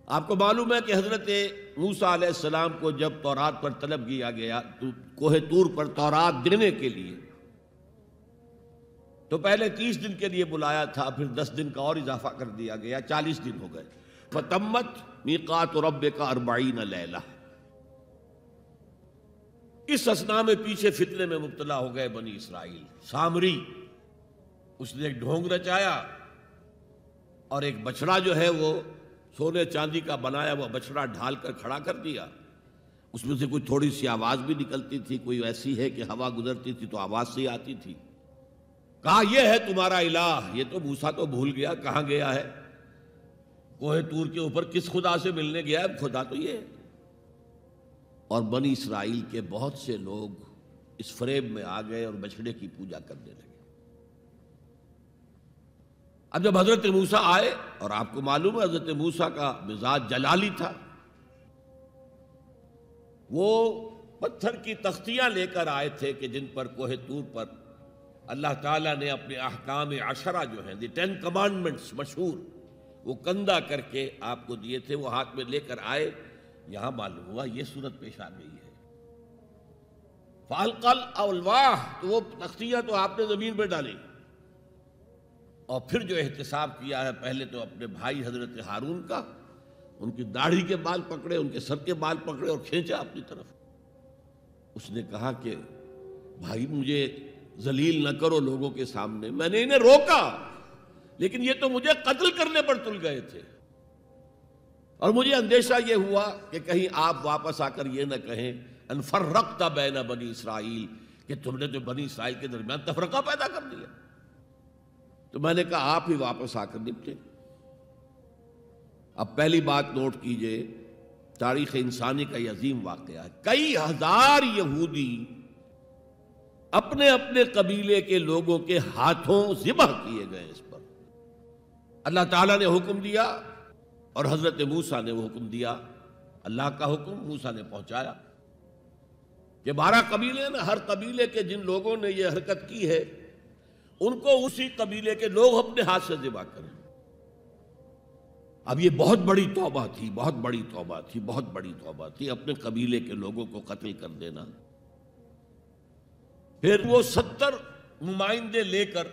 آپ کو معلوم ہے کہ حضرت موسیٰ علیہ السلام کو جب تورات پر طلب کیا گیا تو کوہ طور پر تورات دینے کے لیے، تو پہلے 30 دن کے لیے بلایا تھا، پھر 10 دن کا اور اضافہ کر دیا گیا، 40 دن ہو گئے۔ فَتَمَّتْ مِیقَاتُ رَبِّکَ 40 لیلہ۔ اس اثناء میں پیچھے فتنے میں مبتلا ہو گئے بنی اسرائیل۔ سامری اس نے ایک ڈھونگ رچایا اور ایک بچڑا جو ہے وہ سونے چاندی کا بنایا ہوا بچڑا ڈھال کر کھڑا کر دیا۔ اس میں سے کوئی تھوڑی سی آواز بھی نکلتی تھی، کوئی ایسی ہے کہ ہوا گزرتی تھی تو آواز سے آتی تھی۔ کہا یہ ہے تمہارا الہ۔ یہ تو موسیٰ تو بھول گیا کہاں گیا ہے، کوہ طور کے اوپر کس خدا سے ملنے گیا ہے، خدا تو یہ ہے۔ اور بنی اسرائیل کے بہت سے لوگ اس فریب میں آ گئے اور بچڑے کی پوجا کرنے لگے۔ اب جب حضرت موسیٰ آئے، اور آپ کو معلوم ہے حضرت موسیٰ کا مزاج جلالی تھا، وہ پتھر کی تختیاں لے کر آئے تھے کہ جن پر کوہ طور پر اللہ تعالیٰ نے اپنے احکام 10 جو ہیں دی 10 کمانڈمنٹس مشہور، وہ کندہ کر کے آپ کو دیے تھے، وہ ہاتھ میں لے کر آئے۔ یہاں معلوم ہوا یہ صورت پیش آ گئی ہے۔ فَأَلْقَى الْأَلْوَاحَ، تو وہ تختیاں تو آپ نے زمین پہ ڈالی، اور پھر جو احتساب کیا ہے، پہلے تو اپنے بھائی حضرت ہارون کا، ان کی داڑھی کے بال پکڑے، ان کے سر کے بال پکڑے اور کھینچا اپنی طرف۔ اس نے کہا کہ بھائی مجھے ذلیل نہ کرو لوگوں کے سامنے، میں نے انہیں روکا لیکن یہ تو مجھے قتل کرنے پر تل گئے تھے، اور مجھے اندیشہ یہ ہوا کہ کہیں آپ واپس آ کر یہ نہ کہیں ان فرقت بین بنی اسرائیل، کہ تم نے تو بنی اسرائیل کے درمیان تفرقہ پیدا کر دیا۔ تو میں نے کہا آپ ہی واپس آ کر نپٹے۔ اب پہلی بات نوٹ کیجئے، تاریخ انسانی کا یہ عظیم واقعہ ہے، کئی ہزار یہودی اپنے اپنے قبیلے کے لوگوں کے ہاتھوں ذبح کیے گئے اس پر۔ اللہ تعالیٰ نے حکم دیا اور حضرت موسیٰ نے وہ حکم دیا، اللہ کا حکم موسیٰ نے پہنچایا کہ 12 قبیلے ہیں نا، ہر قبیلے کے جن لوگوں نے یہ حرکت کی ہے ان کو اسی قبیلے کے لوگ اپنے ہاتھ سے ذبح کریں۔ اب یہ بہت بڑی توبہ تھی، بہت بڑی توبہ تھی، بہت بڑی توبہ تھی، اپنے قبیلے کے لوگوں کو قتل کر دینا۔ پھر وہ 70 نمائندے لے کر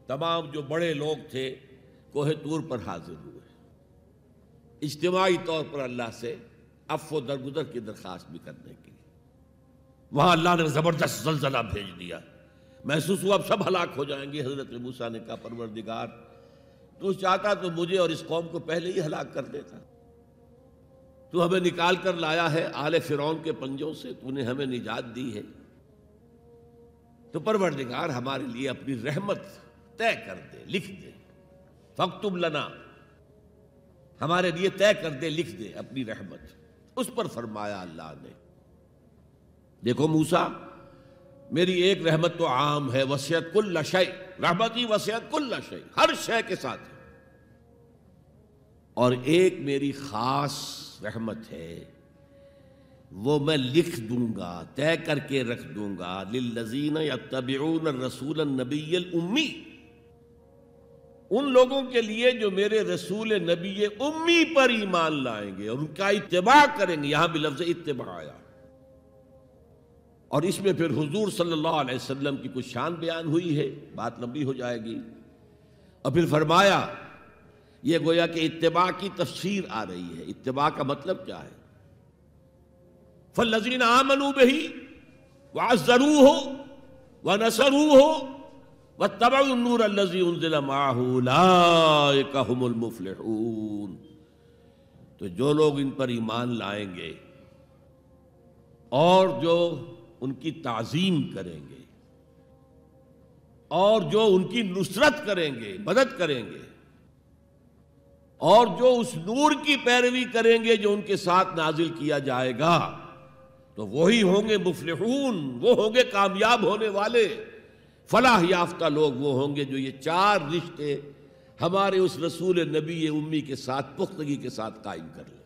تمام جو بڑے لوگ تھے کوہ طور پر حاضر ہوئے، اجتماعی طور پر اللہ سے عفو درگزر کی درخواست بھی کرنے کی۔ وہاں اللہ نے زبردست زلزلہ بھیج دیا، محسوس ہوا اب سب ہلاک ہو جائیں گے۔ حضرت موسیٰ نے کہا پروردگار تو چاہتا تو مجھے اور اس قوم کو پہلے ہی ہلاک کر دیتا، تو ہمیں نکال کر لایا ہے آل فرعون کے پنجوں سے، تو نے ہمیں نجات دی ہے، تو پروردگار ہمارے لیے اپنی رحمت طے کر دے، لکھ دے، فاکتب لنا، ہمارے لیے طے کر دے، لکھ دے اپنی رحمت۔ اس پر فرمایا اللہ نے دیکھو موسیٰ، میری ایک رحمت تو عام ہے، وسعت کل شیء، رحمتی وسعت کل شیء، ہر شے کے ساتھ ہے، اور ایک میری خاص رحمت ہے، وہ میں لکھ دوں گا، طے کر کے رکھ دوں گا، للذین یتبعون الرسول النبی الامی، ان لوگوں کے لیے جو میرے رسول نبی امی پر ایمان لائیں گے اور ان کا اتباع کریں گے۔ یہاں بھی لفظ اتباع آیا، اور اس میں پھر حضور صلی اللہ علیہ وسلم کی کچھ شان بیان ہوئی ہے، بات لمبی ہو جائے گی۔ اور پھر فرمایا یہ گویا کہ اتباع کی تفسیر آ رہی ہے۔ اتباع کا مطلب کیا ہے؟ فالذین آمنوا بہ وعزروہ ونصروہ واتبعوا النور الذی انزل معہ اولئک ھم المفلحون، تو جو لوگ ان پر ایمان لائیں گے اور جو ان کی تعظیم کریں گے اور جو ان کی نصرت کریں گے، مدد کریں گے، اور جو اس نور کی پیروی کریں گے جو ان کے ساتھ نازل کیا جائے گا، تو وہی ہوں گے مفلحون، وہ ہوں گے کامیاب ہونے والے، فلاح یافتہ لوگ وہ ہوں گے جو یہ 4 رشتے ہمارے اس رسول نبی امی کے ساتھ پختگی کے ساتھ قائم کر لیں۔